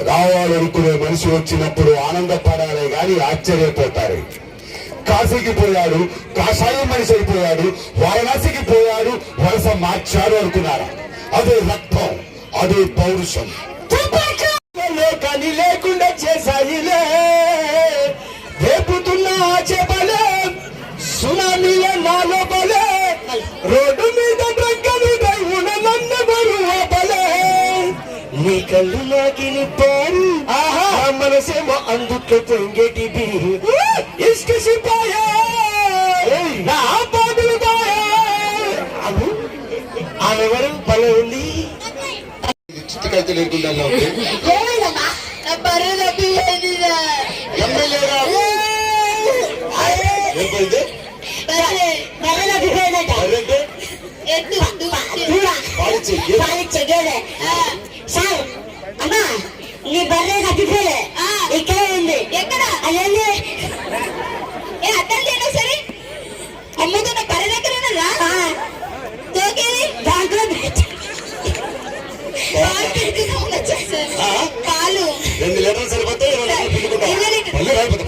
రావాలనుకునే మనిషి వచ్చినప్పుడు ఆనందపడాలి గాని ఆశ్చర్యపోతారు. కాశీకి పోయాడు, కాషాయం మనిషి అయిపోయాడు. వారణాసికి పోయాడు, వలస మార్చాడు అనుకున్నారా? అదే రక్తం, అదే పౌరుషం. కానీ లేకుండా చేశాయిలే రేపుతున్న చేపలే సునామీలే నాలో బలే రోడ్డు మీద డ్రంకలు నన్నెవరు ఆపలే. నీ కళ్ళు నాకిని పేరు ఆహా మనసేమో అందుకే పొంగేటి బీరు ఇష్క సిపాయే నా పాదులు బాయే. ఆమెవరు పని ఉంది చిట్టుకైతే లేకుండా అమ్మా నీ బర్రె కట్టిపోలే ఇక్కడే ఉంది. ఎక్కడ అదేంటి అర్థం సరే అమ్ముతున్న బర్రె దగ్గర దాంట్లో పాలు 2 లీటర్లు సరిపోతే 20 లీటర్లు